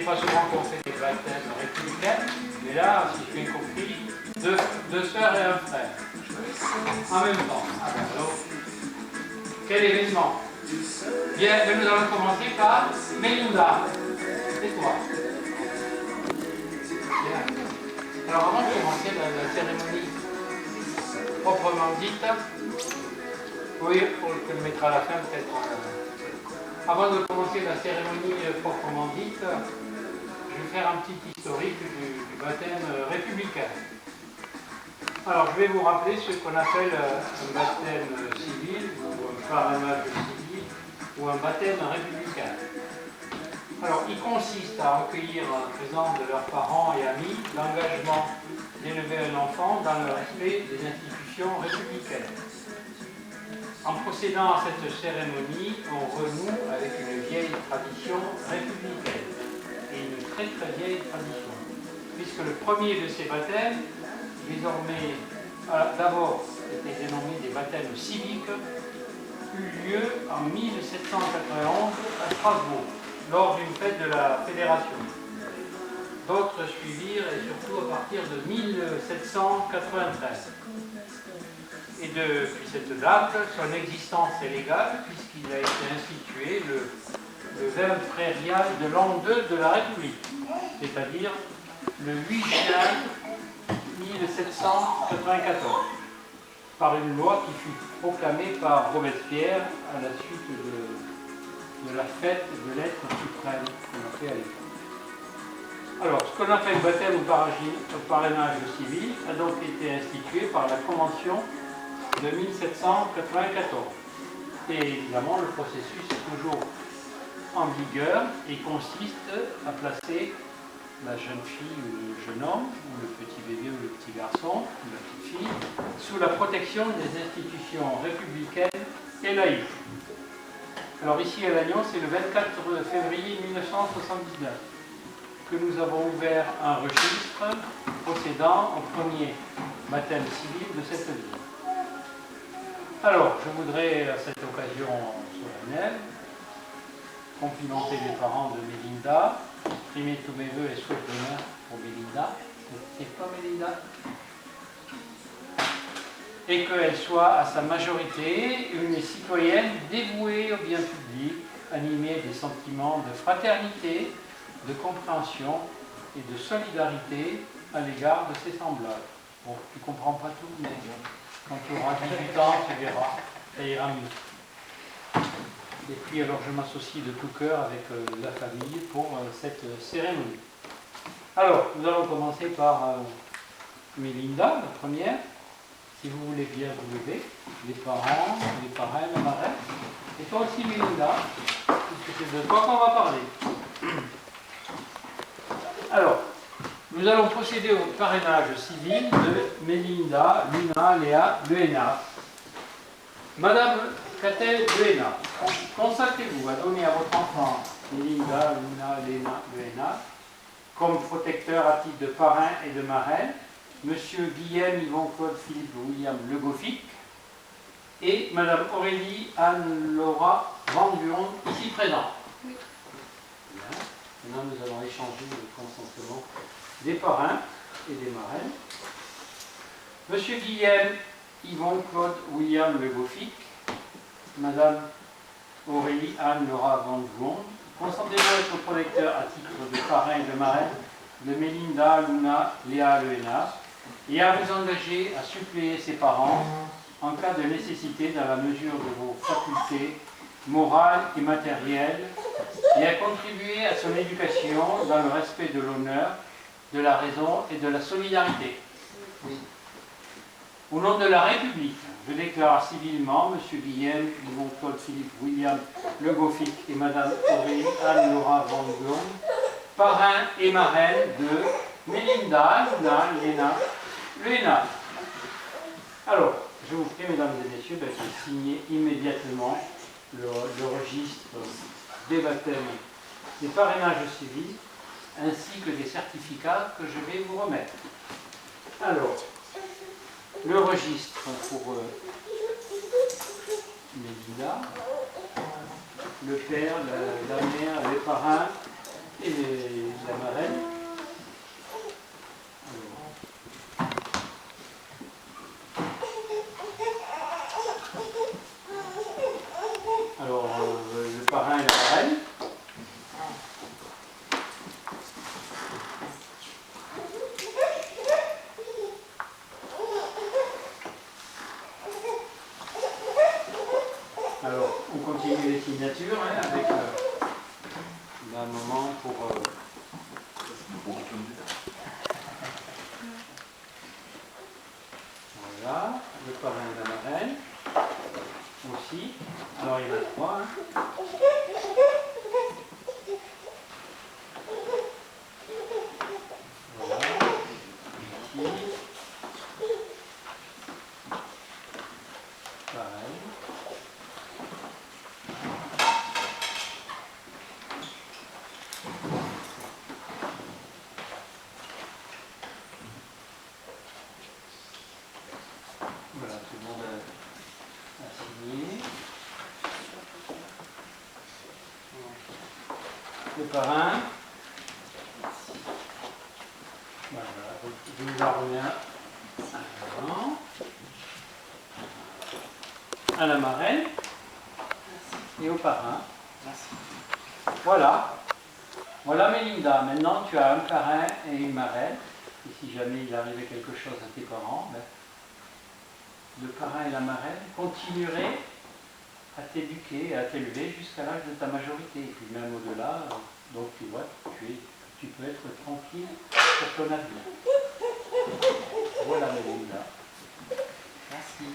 pas souvent qu'on fait des baptêmes républicains, mais là, si j'ai bien compris, deux sœurs et un frère. En même temps. Alors, quel événement? Bien, nous allons commencer par Melinda. C'est toi. Bien. Alors, avant de commencer la cérémonie proprement dite, oui, on le mettra à la fin peut-être. Avant de commencer la cérémonie proprement dite, je vais faire un petit historique du baptême républicain. Alors, je vais vous rappeler ce qu'on appelle un baptême civil, ou un parrainage civil, ou un baptême républicain. Alors, il consiste à recueillir en présence de leurs parents et amis l'engagement d'élever un enfant dans le respect des institutions républicaines. En procédant à cette cérémonie, on renoue avec une vieille tradition républicaine, et une très très vieille tradition, puisque le premier de ces baptêmes, désormais, d'abord était dénommé des baptêmes civiques, eut lieu en 1791 à Strasbourg, lors d'une fête de la Fédération. D'autres suivirent, et surtout à partir de 1793. Et depuis cette date, son existence est légale, puisqu'il a été institué le 20 prairial de l'an 2 de la République, c'est-à-dire le 8 juin 1794, par une loi qui fut proclamée par Robespierre à la suite de la fête de l'être suprême qu'on a fait à l'époque. Alors, ce qu'on appelle baptême ou parrainage civil a donc été institué par la Convention de 1794. Et évidemment, le processus est toujours en vigueur et consiste à placer la jeune fille ou le jeune homme, ou le petit bébé ou le petit garçon, ou la petite fille, sous la protection des institutions républicaines et laïques. Alors ici à Lannion, c'est le 24 février 1979 que nous avons ouvert un registre procédant au premier baptême civil de cette ville. Alors, je voudrais à cette occasion solennelle complimenter les parents de Melinda, exprimer tous mes voeux et souhaits de bonheur pour Melinda. C'est pas Melinda? Et qu'elle soit à sa majorité une citoyenne dévouée au bien public, animée des sentiments de fraternité, de compréhension et de solidarité à l'égard de ses semblables. Bon, tu ne comprends pas tout, mais quand tu auras 18 ans, tu verras, ça ira mieux. Et puis alors je m'associe de tout cœur avec la famille pour cette cérémonie. Alors, nous allons commencer par Melinda, la première. Si vous voulez bien vous lever, les parents, les parrains, la marraine. Et toi aussi Melinda, puisque c'est de toi qu'on va parler. Alors, nous allons procéder au parrainage civil de Melinda, Luna, Léa, Luena. Madame Catel Luena, consentez-vous à donner à votre enfant Melinda, Luna, Léa, Luena comme protecteur à titre de parrain et de marraine Monsieur Guillaume Yvon Claude Philippe William Le Goffic et Madame Aurélie Anne-Laura Van Buron, ici présente. Oui. Bien. Maintenant, nous allons échanger le consentement des parrains et des marraines. Monsieur Guillaume Yvon Claude William Le Goffic, Madame Aurélie Anne-Laura Van Buron, consentez-vous être protecteur à titre de parrain et de marraine de Melinda, Luna, Léa, Luena, et à vous engager à suppléer ses parents en cas de nécessité dans la mesure de vos facultés morales et matérielles, et à contribuer à son éducation dans le respect de l'honneur, de la raison et de la solidarité. Oui. Au nom de la République, je déclare civilement M. Guillaume Yvon Claude Philippe William Le Goffic et Mme Aurélie Anne-Laura Van Buron, parrain et marraine de Melinda, Luna, Léna, Luena. Alors, je vous prie, mesdames et messieurs, de signer immédiatement le registre des baptêmes, des parrainages civils, ainsi que des certificats que je vais vous remettre. Alors, le registre pour Melinda, le père, la mère, les parrains, et la marraine. Alors, le parrain et la marraine. Alors, on continue les signatures hein, avec un moment pour... Voilà, le parrain et la marraine aussi. Alors, il y en a 3. Hein. Voilà, ici. Pareil. Voilà, tout le monde a signé. Le parrain. Voilà, je vous en reviens à la marraine et au parrain. Voilà. Voilà Mélinda. Maintenant tu as un parrain et une marraine. Et si jamais il arrivait quelque chose à tes parents, ben, le parrain et la marraine continueraient à t'éduquer, à t'élever jusqu'à l'âge de ta majorité. Et puis même au-delà, donc tu vois, tu peux être tranquille pour ton avenir. Voilà Mélinda. Merci.